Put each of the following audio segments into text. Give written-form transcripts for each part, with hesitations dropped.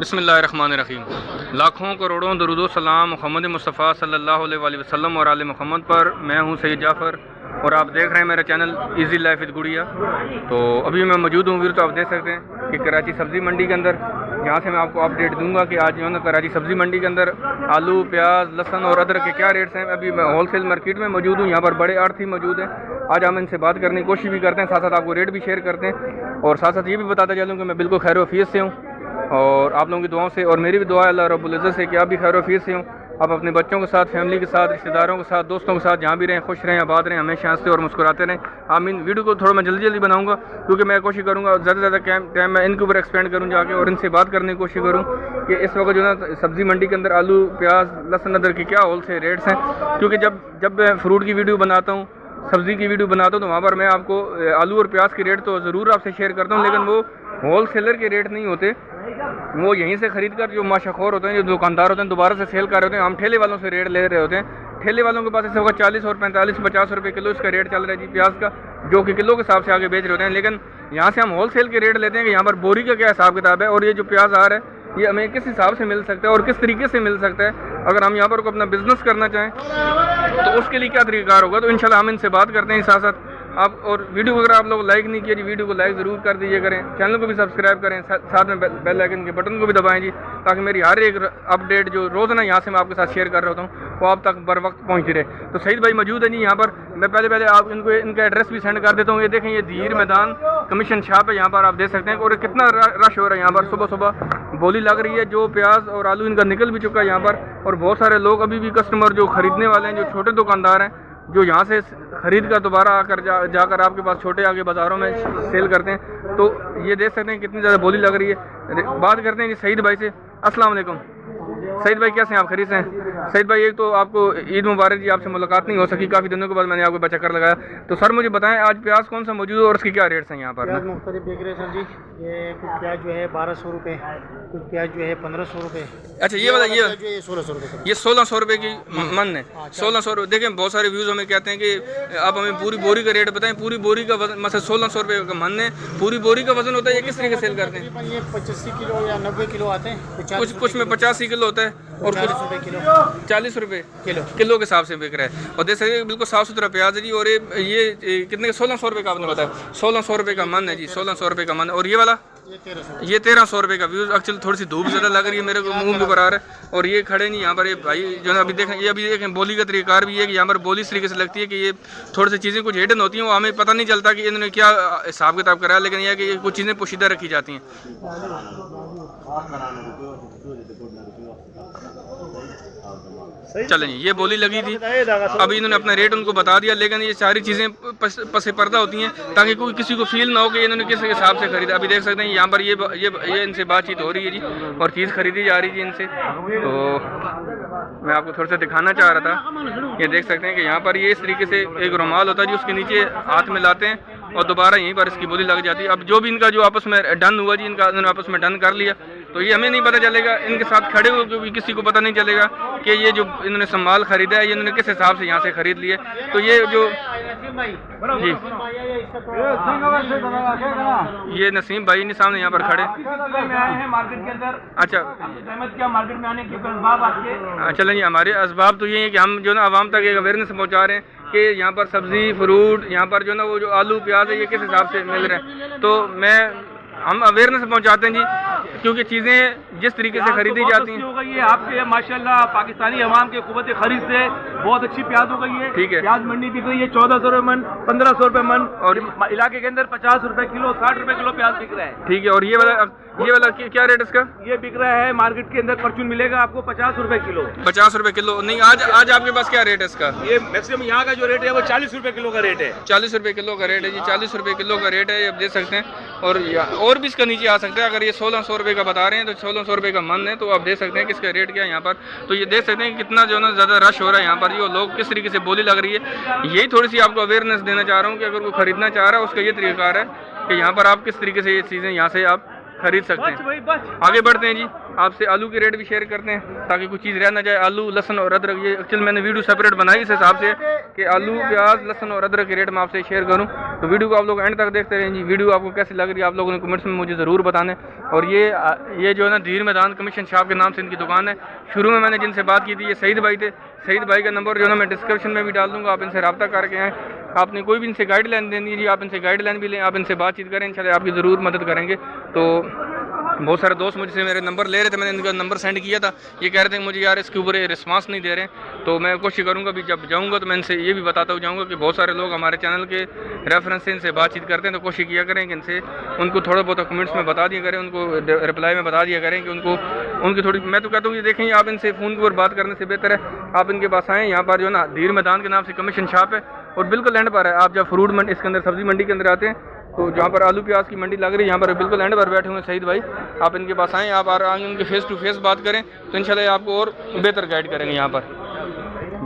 बिस्मिल्लाहिर्रहमानिर्रहीम। लाखों करोड़ों दरूदो सलाम मोहम्मद मुस्तफ़ा सल्लल्लाहु अलैहि वसल्लम और आले मोहम्मद पर। मैं हूं सैयद जाफ़र और आप देख रहे हैं मेरा चैनल इजी लाइफ विद गुड़िया। तो अभी मैं मौजूद हूँ वीर, तो आप देख सकते हैं कि कराची सब्ज़ी मंडी के अंदर, यहाँ से मैं आपको अपडेट दूंगा कि आज जो है ना कराची सब्ज़ी मंडी के अंदर आलू, प्याज, लहसुन और अदरक के क्या रेट्स हैं। अभी मैं होलसेल मार्केट में मौजूद हूँ, यहाँ पर बड़े आढ़ती मौजूद हैं। आज हम इनसे बात करने की कोशिश भी करते हैं, साथ साथ आपको रेट भी शेयर करते हैं और साथ साथ ये भी बताता चलूँ कि मैं बिल्कुल खैर वफ़ीयत से हूँ और आप लोगों की दुआओं से और मेरी भी दुआ है अल्लाह रब्बुल इज़्ज़त से कि आप भी खैर वफ़ीयत से हों। आप अपने बच्चों के साथ, फैमिली के साथ, रिश्तेदारों के साथ, दोस्तों के साथ जहाँ भी रहें, खुश रहें, आबाद रहें, हमेशा हंसते और मुस्कुराते रहें। आमीन। वीडियो को थोड़ा मैं जल्दी बनाऊंगा क्योंकि मैं कोशिश करूँगा ज़्यादा से ज़्यादा टाइम मैं इनके ऊपर एक्सपेंड करूँ जाके और इनसे बात करने की कोशिश करूँ कि इस वक्त जो है सब्ज़ी मंडी के अंदर आलू, प्याज, लहसुन, अदरक की क्या होलसेल रेट्स हैं। क्योंकि जब मैं फ्रूट की वीडियो बनाता हूँ, सब्ज़ी की वीडियो बनाता हूँ, तो वहाँ पर मैं आपको आलू और प्याज के रेट तो ज़रूर आपसे शेयर करता हूँ, लेकिन वो होल सेलर के रेट नहीं होते। वो यहीं से ख़रीद कर जो माशाखोर होते हैं, जो दुकानदार होते हैं, दोबारा से सेल कर रहे होते हैं। हम ठेले वालों से रेट ले रहे होते हैं। ठेले वालों के पास इस वक्त 40 और 45, 50 रुपये किलो इसका रेट चल रहा है जी प्याज का, जो कि किलो के हिसाब से आगे बेच रहे होते हैं। लेकिन यहाँ से हम होल सेल के रेट लेते हैं कि यहाँ पर बोरी का क्या हिसाब किताब है और ये जो प्याज आ रहा है ये हमें किस हिसाब से मिल सकता है और किस तरीके से मिल सकता है। अगर हम यहाँ पर अपना बिजनेस करना चाहें तो उसके लिए क्या तरीक़ाकार होगा, तो इंशाल्लाह हम इनसे बात करते हैं। साथ साथ आप और वीडियो को अगर आप लोग लाइक नहीं किए जी, वीडियो को लाइक ज़रूर कर दीजिए करें, चैनल को भी सब्सक्राइब करें, साथ में बेल आइकन के बटन को भी दबाएं जी, ताकि मेरी हर एक अपडेट जो रोज़ाना यहाँ से मैं आपके साथ शेयर कर रहा होता हूँ वो आप तक बर वक्त पहुँच रहे। तो सईद भाई मौजूद है जी यहाँ पर। मैं पहले आप इनको इनका एड्रेस भी सेंड कर देता हूँ। ये देखें, ये धीर मैदान कमीशन शॉप है, यहाँ पर आप देख सकते हैं। और कितना रश हो रहा है यहाँ पर, सुबह सुबह बोली लग रही है। जो प्याज और आलू इनका निकल भी चुका है यहाँ पर, और बहुत सारे लोग अभी भी कस्टमर जो ख़रीदने वाले हैं, जो छोटे दुकानदार हैं, जो यहाँ से ख़रीद कर दोबारा आकर जाकर आपके पास छोटे आगे बाज़ारों में सेल करते हैं। तो ये देख सकते हैं कितनी ज़्यादा बोली लग रही है। बात करते हैं जी सईद भाई से। अस्सलाम वालेकुम सईद भाई, कैसे हैं आप? खरीद से हैं सईद भाई? एक तो आपको ईद मुबारक जी। आपसे मुलाकात नहीं हो सकी, काफ़ी दिनों के बाद मैंने आपको चक्कर लगाया। तो सर मुझे बताएं, आज प्याज कौन सा मौजूद है और उसके क्या रेट्स हैं यहाँ पर? प्याज मुख्तलिफ बिक रहे सर जी। ये कुछ प्याज जो है 1200 रुपये, कुछ प्याज जो है 1500 रुपये। अच्छा, ये वाला ये 1600 रुपये, ये 1600 रुपये की मन है। 1600 रुपये। देखें, बहुत सारे व्यूज़ हमें कहते हैं कि आप हमें पूरी बोरी का रेट बताएं। पूरी बोरी का वजन मतलब 1600 रुपये का मन है। पूरी बोरी का वजन होता है, ये किस तरीके से सेल करते हैं? ये 85 किलो या 90 किलो आते हैं। कुछ में 85 किलो होता है और 40 रुपये किलो, 40 रुपये किलो के हिसाब से बिक रहा है। और देख सकते बिल्कुल साफ़ सुथरा प्याज है जी। और ये कितने का? 1600 रुपये का आपने बताया। 1600 रुपये का मन है जी, 1600 रुपये का मन है। और ये वाला ये 1300 रुपये का। व्यूज़ एक्चुअली थोड़ी सी धूप ज़्यादा लग रही है मेरे को, मुंह के ऊपर आ रहा है। और ये खड़े नहीं यहाँ पर, ये भाई जो है अभी देखें, ये अभी देखें बोली का तरीक़ार भी है कि यहाँ पर बोली इस तरीके से लगती है कि ये थोड़ी सी चीज़ें कुछ हिडन होती हैं, वो हमें पता नहीं चलता कि इन्होंने क्या हिसाब किताब करा है, लेकिन यह है कि कुछ चीज़ें पोशीदा रखी जाती हैं। चलें जी, ये बोली लगी थी, अभी इन्होंने अपना रेट उनको बता दिया, लेकिन ये सारी चीज़ें पसे पर्दा होती हैं ताकि कोई किसी को फील ना हो कि इन्होंने किस हिसाब से खरीदा। अभी देख सकते हैं यहाँ पर ये इनसे बातचीत हो रही है जी और चीज़ खरीदी जा रही थी इनसे। तो मैं आपको थोड़ा सा दिखाना चाह रहा था। ये देख सकते हैं कि यहाँ पर ये इस तरीके से एक रुमाल होता है जी, उसके नीचे हाथ में लाते हैं और दोबारा यहीं पर इसकी बोली लग जाती है। अब जो भी इनका जो आपस में डन हुआ जी, इन्होंने आपस में डन कर लिया, तो ये हमें नहीं पता चलेगा, इनके साथ खड़े हुए क्योंकि किसी को पता नहीं चलेगा कि ये जो इन्होंने सामान खरीदा है ये इन्होंने किस हिसाब से यहाँ से ख़रीद लिए। तो ये जो जी ये नसीम भाई ने सामने यहाँ पर खड़े मार्केट के अंदर। अच्छा, क्या मार्केट में आने के असबाब आपके? चलें जी, हमारे असबाब तो ये हैं कि हम जो ना आवाम तक एक अवेयरनेस पहुँचा रहे हैं कि यहाँ पर सब्ज़ी, फ्रूट, यहाँ पर जो ना वो जो आलू, प्याज है ये किस हिसाब से मिल रहे हैं। तो हम अवेयरनेस पहुँचाते हैं जी, क्योंकि चीज़ें जिस तरीके से खरीदी जाती हैं। हो गई है आपके माशाल्लाह पाकिस्तानी अवाम के कुव्वत खरीद से बहुत अच्छी प्याज हो गई है। ठीक है, प्याज मंडी बिक रही है 1400 रुपये मन, 1500 रुपये मन, और इलाके के अंदर 50 रुपये किलो, 60 रुपये किलो प्याज बिक रहा है। ठीक है। और ये वाला क्या रेट इसका? ये बिक रहा है मार्केट के अंदर, परचून मिलेगा आपको 50 रुपये किलो। 50 रुपये किलो नहीं, आज आपके पास क्या रेट है इसका? ये मैक्सिमम यहाँ का जो रेट है वो 40 रुपये किलो का रेट है। 40 रुपये किलो का रेट है जी, 40 रुपये किलो का रेट है, ये आप देख सकते हैं। और भी इसका नीचे आ सकता है। अगर ये 1600 रुपये का बता रहे हैं तो 1600 रुपये का मन है, तो आप देख सकते हैं कि इसका रेट क्या है यहाँ पर। तो ये देख सकते हैं कि कितना जो है ना ज़्यादा रश हो रहा है यहाँ पर, जो लोग किस तरीके से बोली लग रही है। यही थोड़ी सी आपको अवेयरनेस देना चाह रहा हूँ कि अगर कोई ख़रीदना चाह रहा है उसका ये तरीक़ाकार है कि यहाँ पर आप किस तरीके से ये चीज़ें यहाँ से आप खरीद सकते हैं। आगे बढ़ते हैं जी, आपसे आलू के रेट भी शेयर करते हैं ताकि कुछ चीज़ रह ना जाए। आलू, लहसुन और अदरक, ये एक्चुअली मैंने वीडियो सेपरेट बनाई इस हिसाब से कि आलू, प्याज, लहसुन और अदरक के रेट मैं आपसे शेयर करूं तो वीडियो को आप लोग एंड तक देखते रहें जी। वीडियो आपको कैसी लग रही है आप लोगों ने कमेंट्स में मुझे ज़रूर बताने। और ये जो है ना धीर मैदान कमीशन शॉप के नाम से इनकी दुकान है। शुरू में मैंने जिनसे बात की थी ये सईद भाई थे। सईद भाई का नंबर जो है ना मैं डिस्क्रिप्शन में भी डाल दूँगा, आप इनसे रब्ता करके आएँ। आपने कोई भी इनसे गाइडलाइन देनी है जी, आप इनसे गाइडलाइन भी लें, आप इनसे बातचीत करें, इंशाल्लाह आपकी ज़रूर मदद करेंगे। तो बहुत सारे दोस्त मुझसे मेरे नंबर ले रहे थे, मैंने इनका नंबर सेंड किया था, ये कह रहे थे मुझे यार इसके ऊपर रिस्पांस नहीं दे रहे हैं। तो मैं कोशिश करूँगा भी जब जाऊँगा तो मैं इनसे ये भी बताता जाऊँगा कि बहुत सारे लोग हमारे चैनल के रेफरेंस से इनसे बातचीत करते हैं, तो कोशिश किया करें कि इनसे उनको थोड़ा बहुत कमेंट्स में बता दिया करें, उनको रिप्लाई में बता दिया करें कि उनकी थोड़ी, मैं तो कहता हूँ कि देखें आप इनसे फ़ोन के ऊपर बात करने से बेहतर है आप इनके पास आएँ। यहाँ पर जो है ना धीर मैदान के नाम से कमीशन शॉप है और बिल्कुल एंड पर है। आप जब फ्रूट मंडी इसके अंदर सब्ज़ी मंडी के अंदर आते हैं तो जहाँ पर आलू प्याज की मंडी लग रही है यहाँ पर बिल्कुल एंड पर बैठे हुए सईद भाई, आप इनके पास आएँ, आप आगे उनके फेस टू फेस बात करें तो इंशाल्लाह आपको और बेहतर गाइड करेंगे। यहाँ पर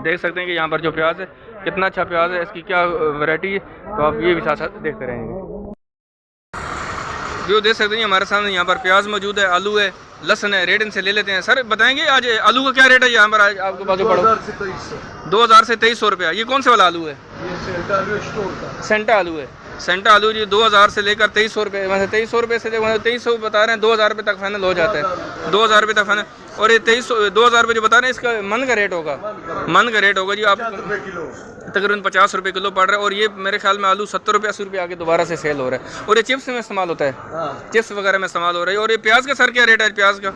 देख सकते हैं कि यहाँ पर जो प्याज है कितना अच्छा प्याज है, इसकी क्या वैरायटी है, तो आप ये भी साथ साथ देखते रहेंगे। जो देख सकते हैं हमारे सामने यहाँ पर प्याज मौजूद है, आलू है, लहसुन है। रेट इनसे ले लेते हैं। सर बताएंगे आज आलू का क्या रेट है यहाँ पर आज आपके पास? 2000 से 2300 रुपया। ये कौन से वाला आलू है? सेंटा आलू है। सेंटा आलू जी 2000 से लेकर 2300 रुपये, मतलब 2300 रुपये से 2300 बता रहे हैं, 2000 रुपये तक फाइनल हो जाता है, 2000 रुपये तक फाइनल। और ये 2000 रुपये जो बता रहे हैं इसका मन का रेट होगा, मन का रेट होगा जी आप तकरीबन 50 रुपये किलो पड़ रहा है। और ये मेरे ख्याल में आलू 70 रुपये 80 रुपये आगे दोबारा से सेल हो रहा है। और ये चिप्स में इस्तेमाल होता है, चिप्स वगैरह में इस्तेमाल हो रहा है। और ये प्याज का सर क्या रेट है प्याज का?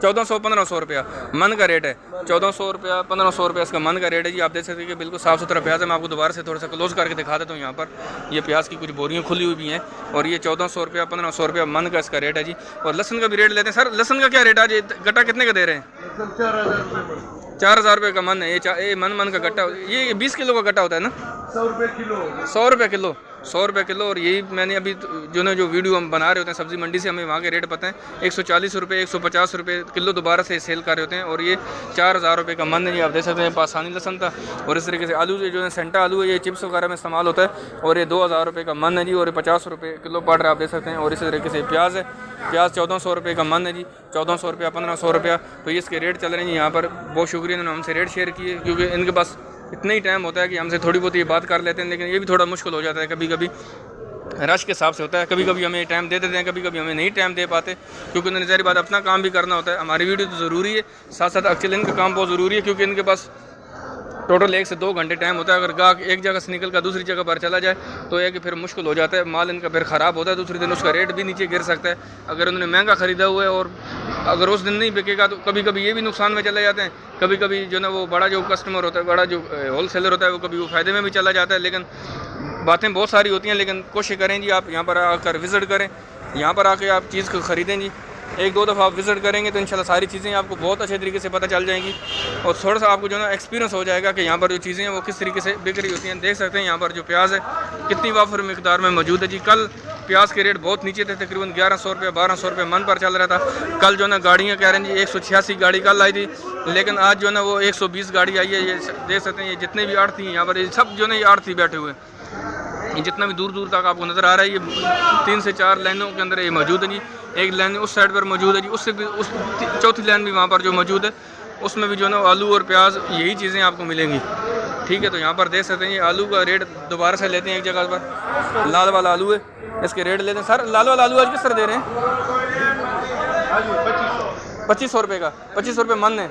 1400-1500 रुपया मन का रेट है। 1400 रुपया 1500 रुपया इसका मन का रेट है जी। आप देख सकते हैं कि बिल्कुल साफ़ सुथरा प्याज है। मैं आपको दोबारा से थोड़ा सा क्लोज करके दिखा देता हूँ। यहाँ पर ये प्याज की कुछ बोरियाँ खुली हुई भी हैं और ये 1400 रुपया 1500 रुपया मन का इसका रेट है जी। और लहसुन का भी रेट लेते हैं। सर लहसुन का क्या रेट है आज? गट्टा कितने का दे रहे हैं? 4000 रुपये का मन है ये मन का गट्टा। ये 20 किलो का गट्टा होता है ना? 100 रुपये किलो 100 रुपये किलो। और यही मैंने अभी जो वीडियो हम बना रहे होते हैं सब्ज़ी मंडी से, हमें वहाँ के रेट पता है। 140 रुपये 150 रुपये किलो दोबारा से सेल कर रहे होते हैं। और ये 4000 रुपये का मन है जी। आप देख सकते हैं पाकिस्तानी लहसुन था। और इस तरीके से आलू जो है सेंटा आलू है, ये चिप्स वगैरह में इस्तेमाल होता है। और ये 2000 रुपये का मन है जी। और ये 50 रुपये किलो पड़ रहा है, आप देख सकते हैं। और इसी तरीके से प्याज है, प्याज 1400 रुपये का मन है जी। 1400 रुपया 1500 रुपया, तो ये इसके रेट चल रहे हैं जी। यहाँ पर बहुत शुक्रिया इन्होंने हमसे रेट शेयर किए, क्योंकि इनके पास इतना ही टाइम होता है कि हमसे थोड़ी बहुत ये बात कर लेते हैं। लेकिन ये भी थोड़ा मुश्किल हो जाता है, कभी कभी रश के हिसाब से होता है। कभी कभी हमें टाइम दे देते हैं, कभी कभी हमें नहीं टाइम दे पाते, क्योंकि उन्होंने ज़ाहिर बात अपना काम भी करना होता है। हमारी वीडियो तो ज़रूरी है, साथ साथ एक्चुअली इनका काम बहुत ज़रूरी है, क्योंकि इनके पास टोटल 1 से 2 घंटे टाइम होता है। अगर गाहक एक जगह से निकल कर दूसरी जगह पर चला जाए तो यह कि फिर मुश्किल हो जाता है, माल इनका फिर ख़राब होता है, दूसरे दिन उसका रेट भी नीचे गिर सकता है। अगर उन्होंने महंगा ख़रीदा हुआ है और अगर उस दिन नहीं बिकेगा तो कभी कभी ये भी नुकसान में चले जाते हैं। कभी कभी जो ना वो बड़ा जो कस्टमर होता है, बड़ा जो होल सेलर होता है, वो कभी वो फ़ायदे में भी चला जाता है। लेकिन बातें बहुत सारी होती हैं, लेकिन कोशिश करें जी आप यहाँ पर आकर विज़िट करें, यहाँ पर आके आप चीज़ को ख़रीदें जी। 1-2 दफ़ा आप विज़िट करेंगे तो इंशाल्लाह सारी चीज़ें आपको बहुत अच्छे तरीके से पता चल जाएंगी और थोड़ा सा आपको जो ना एक्सपीरियंस हो जाएगा कि यहाँ पर जो चीज़ें हैं वो किस तरीके से बिक रही होती हैं। देख सकते हैं यहाँ पर जो प्याज है कितनी वाफर मिकदार में मौजूद है जी। कल प्याज के रेट बहुत नीचे थे, तकरीबन 1100 रुपये 1200 रुपये मन पर चल रहा था। कल जो ना गाड़ियाँ कह रहे हैं जी 186 गाड़ी कल आई थी, लेकिन आज जो ना वो 120 गाड़ी आई है। ये देख सकते हैं, ये जितने भी आड़ती हैं यहाँ पर, ये सब जो ना ये आड़ती बैठे हुए हैं। ये जितना भी दूर दूर तक आपको नज़र आ रहा है, ये 3 से 4 लाइनों के अंदर ये मौजूद है जी। एक लाइन उस साइड पर मौजूद है जी, उससे भी उस चौथी लाइन भी वहाँ पर जो मौजूद है, उसमें भी जो ना आलू और प्याज यही चीज़ें आपको मिलेंगी। ठीक है, तो यहाँ पर देख सकते हैं ये आलू का रेट दोबारा से लेते हैं एक जगह पर। लाल वाला आलू है, इसके रेट लेते हैं। सर लाल वाला आलू आज किस तरह दे रहे हैं? 2500 रुपये का, 2500 रुपये मन है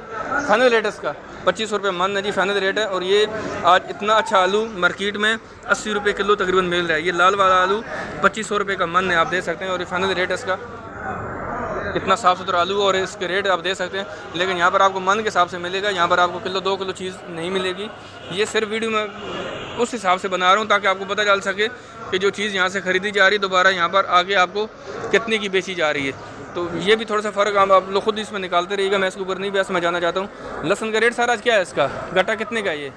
फाइनल रेट इसका। 2500 रुपये मन है जी फाइनल रेट है। और ये आज इतना अच्छा आलू मार्केट में 80 रुपये किलो तकरीबन मिल रहा है। ये लाल वाला आलू 2500 रुपये का मन है, आप देख सकते हैं। और ये फाइनल रेट इसका इतना साफ़ सुथरा आलू और इसके रेट आप देख सकते हैं। लेकिन यहाँ पर आपको मन के हिसाब से मिलेगा, यहाँ पर आपको किलो 2 किलो चीज़ नहीं मिलेगी। ये सिर्फ वीडियो में उस हिसाब से बना रहा हूँ ताकि आपको पता चल सके कि जो चीज़ यहाँ से ख़रीदी जा रही है दोबारा यहाँ पर आगे आपको कितने की बेची जा रही है। तो ये भी थोड़ा सा फ़र्क आप लोग खुद इसमें निकालते रहिएगा, मैं इसके ऊपर नहीं बहस में जाना चाहता हूँ। लहसुन का रेट सारा आज क्या है? इसका गट्टा कितने का है? ये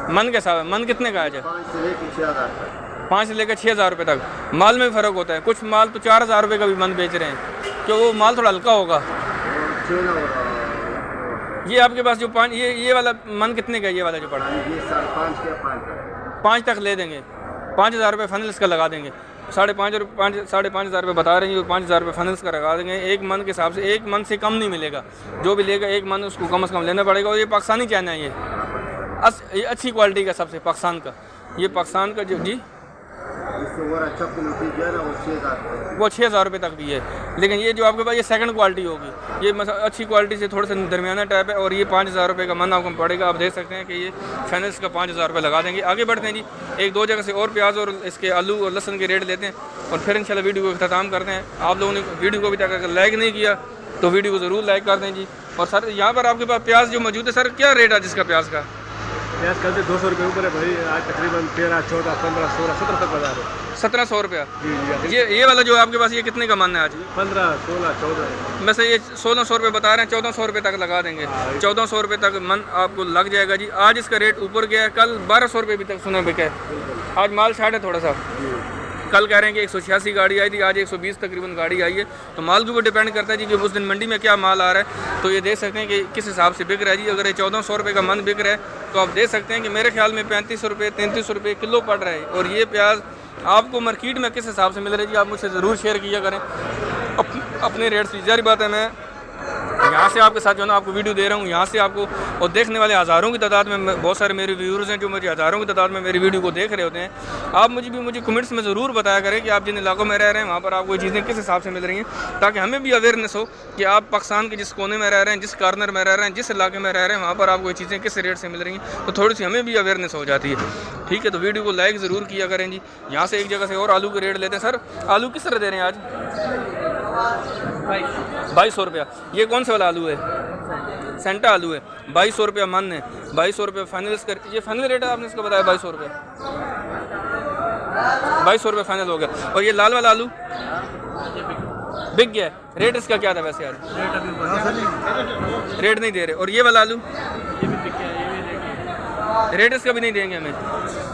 मन का हिसाब है। मन कितने का है? 5 से लेकर 6000 रुपये तक। माल में भी फ़र्क होता है, कुछ माल तो 4000 रुपये का भी मन बेच रहे हैं, क्यों वो माल थोड़ा हल्का होगा। ये आपके पास जो 5 ये वाला मन कितने का है? ये वाला जो पड़ा 5 तक ले देंगे, 5000 रुपये फाइनल इसका लगा देंगे। 5,500 रुपये बता रहे हैं, 5000 रुपये फाइनल का लगा देंगे। एक मन के हिसाब से, एक मन से कम नहीं मिलेगा। जो भी लेगा एक मन उसको कम से कम लेना पड़ेगा। और ये पाकिस्तानी चाइना है, ये ये अच्छी क्वालिटी का सबसे पाकिस्तान का, ये पाकिस्तान का जो जी वो 6,000 रुपये तक भी है। लेकिन ये जो आपके पास ये सेकंड क्वालिटी होगी, ये अच्छी क्वालिटी से थोड़ा सा दरमियाना टाइप है, और ये 5,000 रुपये का मन आपको पड़ेगा। आप देख सकते हैं कि ये फाइनल्स का 5,000 रुपये लगा देंगे। आगे बढ़ते हैं जी, एक दो जगह से और प्याज और इसके आलू और लहसुन के रेट लेते हैं और फिर इंशाल्लाह वीडियो को अख्ताम करते हैं। आप लोगों ने वीडियो को अभी तक अगर लाइक नहीं किया तो वीडियो को ज़रूर लाइक कर दें जी। और सर यहाँ पर आपके पास प्याज जो मौजूद है, सर क्या रेट है जिसका प्याज का? प्याज कल से 200 रुपये ऊपर है भाई, आज तकरीबन 13, 14, 15, 16, 17 तक बाजार है। 1,700 रुपया। जी ये वाला जो आपके पास ये कितने का मन है आज? 15, 16, 14 वैसे ये 1,600 रुपये बता रहे हैं, 1,400 रुपये तक लगा देंगे। 1,400 रुपये तक मन आपको लग जाएगा जी। आज इसका रेट ऊपर गया है, कल 1,200 रुपये भी तक सुना बिका है। आज माल शार्ट है थोड़ा सा। कल कह रहे हैं कि 186 गाड़ी आई थी, आज 120 तकरीबन गाड़ी आई है। तो माल के ऊपर डिपेंड करता है जी कि उस दिन मंडी में क्या माल आ रहा है। तो ये देख सकते हैं कि किस हिसाब से बिक रहा है जी। अगर ये 1,400 रुपये का मन बिक रहा है तो आप देख सकते हैं कि मेरे ख्याल में 35 रुपये 33 रुपये किलो पड़ रहा है। और ये प्याज आपको मार्केट में किस हिसाब से मिल रहा है जी, आप मुझसे ज़रूर शेयर किया करें अपने रेट से। जारी बात है, मैं यहाँ से आपके साथ जो है ना आपको वीडियो दे रहा हूँ, यहाँ से आपको, और देखने वाले हज़ारों की तादाद में बहुत सारे मेरे व्यूअर्स हैं जो मुझे हज़ारों की तादाद में मेरी वीडियो को देख रहे होते हैं। आप मुझे कमेंट्स में ज़रूर बताया करें कि आप जिन इलाकों में रह रहे हैं वहाँ पर आपको ये चीज़ें किस हिसाब से मिल रही हैं, ताकि हमें भी अवेयरनेस हो कि आप पाकिस्तान के जिस कोने में रह रहे हैं, जिस कॉर्नर में रह रहे हैं, जिस इलाके में रह रहे हैं, वहाँ पर आपको ये चीज़ें किस रेट से मिल रही हैं। तो थोड़ी सी हमें भी अवेयरनेस हो जाती है। ठीक है, तो वीडियो को लाइक ज़रूर किया करें जी। यहाँ से एक जगह से और आलू के रेट लेते हैं। सर आलू किस तरह दे रहे हैं आज? 2200 रुपया। ये कौन सा वाला आलू है? सेंटा आलू है। 2200 रुपया मन है। 2200 रुपये फाइनल कर, ये फाइनल रेट है आपने इसका बताया 2200 रुपये। 2200 रुपये फाइनल हो गया। और ये लाल वाला आलू बिक गया है। रेट इसका क्या था वैसे आज? रेट नहीं दे रहे। और ये वाला आलू रेट इसका भी नहीं देंगे हमें,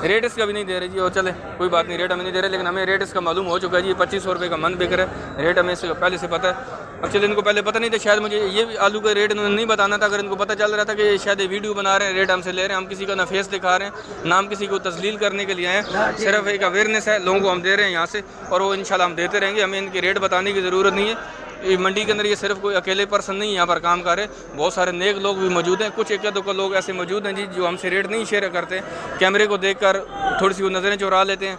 रेट इसका भी नहीं दे रहे जी। और चले कोई बात नहीं, रेट हमें नहीं दे रहे, लेकिन हमें रेट इसका मालूम हो चुका है जी। 2500 रुपये का मन बिक रहा है। रेट हमें इसका पहले से पता है। अब चले, इनको पहले पता नहीं था, शायद मुझे ये आलू का रेट इन्होंने नहीं बताना था। अगर इनको पता चल रहा था कि शायद ये वीडियो बना रहे हैं, रेट हमसे ले रहे हैं, हम किसी का ना फेस दिखा रहे हैं, ना हम किसी को तस्लील करने के लिए आए हैं, सिर्फ एक अवेयरनेस है, लोगों को हम दे रहे हैं यहाँ से, और वो इंशाल्लाह हम देते रहेंगे। हमें इनके रेट बताने की ज़रूरत नहीं है। ये मंडी के अंदर ये सिर्फ कोई अकेले पर्सन नहीं यहाँ पर काम कर रहे, बहुत सारे नेक लोग भी मौजूद हैं। कुछ एक या दो लोग ऐसे मौजूद हैं जी जो हमसे रेट नहीं शेयर करते, कैमरे को देखकर थोड़ी सी वो नज़रें चुरा लेते हैं।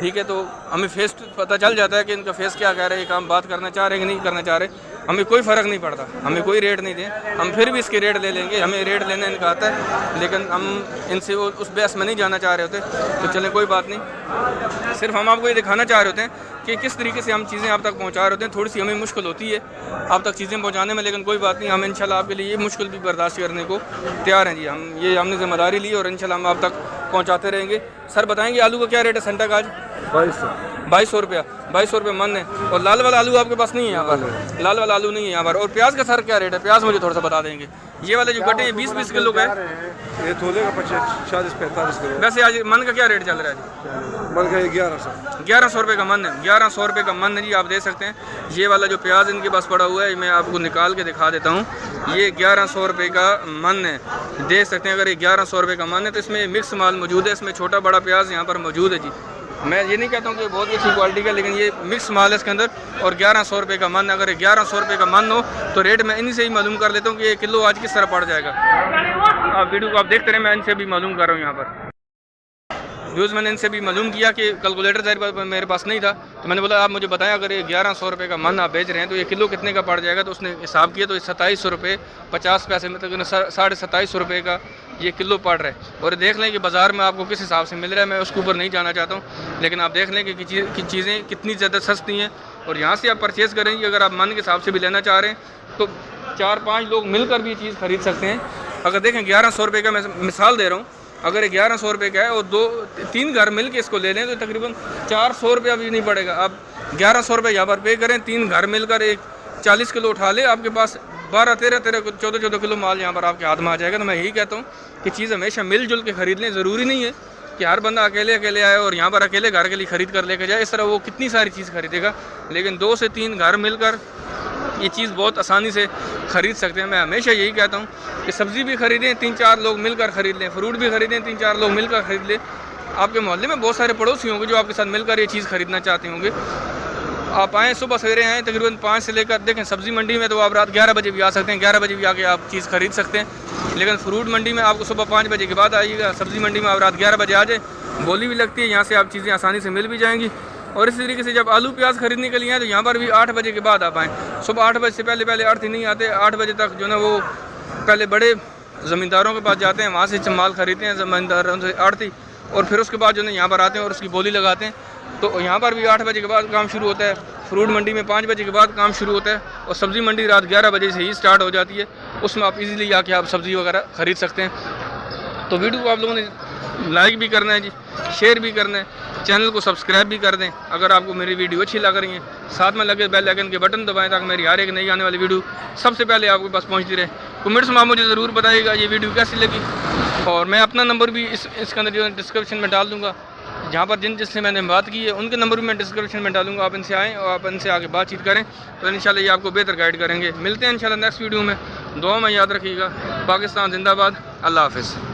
ठीक है, तो हमें फेस पता चल जाता है कि इनका फेस क्या कह रहे हैं, काम बात करना चाह रहे हैं कि नहीं करना चाह रहे। हमें कोई फ़र्क नहीं पड़ता, हमें कोई रेट नहीं दें, हम फिर भी इसके रेट ले लेंगे। हमें रेट लेना इनका आता है, लेकिन हम इनसे उस बहस में नहीं जाना चाह रहे होते। तो चलें कोई बात नहीं, सिर्फ हम आपको ये दिखाना चाह रहे होते हैं कि किस तरीके से हम चीज़ें आप तक पहुंचा रहे होते हैं। थोड़ी सी हमें मुश्किल होती है आप तक चीज़ें पहुंचाने में, लेकिन कोई बात नहीं, हम इंशाल्लाह आपके लिए ये मुश्किल भी बर्दाश्त करने को तैयार हैं जी। हमने जिम्मेदारी ली और इंशाल्लाह हम आप तक पहुंचाते रहेंगे। सर बताएंगे आलू का क्या रेट है सेंटा का आज? 2200 रुपया। 2200 रुपये मन है। और लाल वाला आलू आपके पास नहीं है यहाँ पर? लाल वाला आलू नहीं है यहाँ पर। और प्याज का सर क्या रेट है? प्याज मुझे थोड़ा सा बता देंगे। ये वाले जो गड्ढे हैं 20-20 किलो का है, ये थोड़े का 40-45 किलो। वैसे आज मन का क्या रेट चल रहा है जी? मन का 1100 रुपये का मन है। 1100 रुपये का मन है जी। आप देख सकते हैं ये वाला जो प्याज इनके पास पड़ा हुआ है, मैं आपको निकाल के दिखा देता हूँ। ये 1100 रुपये का मन है, देख सकते हैं। अगर ये 1100 रुपये का मन है तो इसमें मिक्स माल मौजूद है, इसमें छोटा बड़ा प्याज यहाँ पर मौजूद है जी। मैं ये नहीं कहता हूँ कि बहुत ही अच्छी क्वालिटी का, लेकिन ये मिक्स माल है इसके अंदर। और 1100 रुपये का मन, अगर 1100 रुपये का मन हो तो रेट मैं इन्हीं से ही मालूम कर लेता हूँ कि ये किलो आज किस तरह पड़ जाएगा। आप वीडियो को आप देखते रहे, मैं इनसे भी मालूम कर रहा हूँ यहाँ पर। व्यूज़ मैंने इनसे भी मालूम किया कि कैलकुलेटर जाहिर बात मेरे पास नहीं था, तो मैंने बोला आप मुझे बताएं अगर ये 1100 रुपये का मन आप बेच रहे हैं तो ये किलो कितने का पड़ जाएगा। तो उसने हिसाब किया तो ये 2700 रुपये 50 पैसे, मतलब 2750 रुपये का ये किलो पड़ रहा है। और देख लें कि बाज़ार में आपको किस हिसाब से मिल रहा है, मैं उसके ऊपर नहीं जाना चाहता हूँ, लेकिन आप देख लें कि चीज़ें कितनी ज़्यादा सस्ती हैं। और यहाँ से आप परचेज़ करेंगे, अगर आप मन के हिसाब से भी लेना चाह रहे हैं तो 4-5 लोग मिलकर भी ये चीज़ ख़रीद सकते हैं। अगर देखें 1100 रुपये का, मैं मिसाल दे रहा हूँ, अगर 1100 रुपये का है और 2-3 घर मिल के इसको ले लें तो तकरीबन 400 रुपया भी नहीं पड़ेगा। आप 1100 रुपये यहाँ पर पे करें, 3 घर मिलकर एक 40 किलो उठा ले, आपके पास 12-13 किलो माल यहाँ पर आपके हाथ में आ जाएगा। तो मैं यही कहता हूँ कि चीज़ हमेशा मिलजुल के ख़रीद लें। ज़रूरी नहीं है कि हर बंदा अकेले आए और यहाँ पर अकेले घर के लिए ख़रीद कर लेकर जाए, इस तरह वो कितनी सारी चीज़ खरीदेगा। लेकिन 2 से 3 घर मिलकर ये चीज़ बहुत आसानी से ख़रीद सकते हैं। मैं हमेशा यही कहता हूँ कि सब्ज़ी भी ख़रीदें 3-4 लोग मिलकर ख़रीद लें, फ्रूट भी ख़रीदें 3-4 लोग मिलकर ख़रीद लें। आपके मोहल्ले में बहुत सारे पड़ोसी होंगे जो आपके साथ मिलकर ये चीज़ ख़रीदना चाहते होंगे। आप आएँ, सुबह सवेरे आएँ, तकरीबन 5 से लेकर, देखें सब्ज़ी मंडी में तो आप रात 11 बजे भी आ सकते हैं, 11 बजे भी आके आप चीज़ ख़रीद सकते हैं। लेकिन फ्रूट मंडी में आपको सुबह 5 बजे के बाद आइएगा, सब्ज़ी मंडी में आप रात 11 बजे आ जाए, बोली भी लगती है, यहाँ से आप चीज़ें आसानी से मिल भी जाएंगी। और इसी तरीके से जब आलू प्याज खरीदने के लिए आए तो यहाँ पर भी 8 बजे के बाद आप आएँ। सुबह 8 बजे से पहले आड़ती नहीं आते, 8 बजे तक जो है वो पहले बड़े ज़मींदारों के पास जाते हैं, वहाँ से माल खरीदते हैं ज़मींदारों से आड़ती, और फिर उसके बाद जो है यहाँ पर आते हैं और उसकी बोली लगाते हैं। तो यहाँ पर भी 8 बजे के बाद काम शुरू होता है, फ्रूट मंडी में 5 बजे के बाद काम शुरू होता है, और सब्ज़ी मंडी रात 11 बजे से ही स्टार्ट हो जाती है। उसमें आप इजीली आके आप सब्ज़ी वगैरह ख़रीद सकते हैं। तो वीडियो को आप लोगों ने लाइक भी करना है जी, शेयर भी करना है, चैनल को सब्सक्राइब भी कर दें अगर आपको मेरी वीडियो अच्छी लग रही है। साथ में लगे बेल आइकन के बटन दबाएं ताकि मेरी हर एक नई आने वाली वीडियो सबसे पहले आपके पास पहुंचती रहे। कमेंट्स में आप मुझे ज़रूर बताइएगा ये वीडियो कैसी लगी, और मैं अपना नंबर भी इसके अंदर जो है डिस्क्रिप्शन में डाल दूँगा। जहाँ पर जिससे मैंने बात की है उनके नंबर भी मैं डिस्क्रिप्शन में डालूंगा, आप इनसे आएँ और आप इनसे आगे बातचीत करें, तो इंशाल्लाह ये आपको बेहतर गाइड करेंगे। मिलते हैं इंशाल्लाह नेक्स्ट वीडियो में, दुआ में याद रखिएगा। पाकिस्तान जिंदाबाद, अल्लाह हाफ़िज़।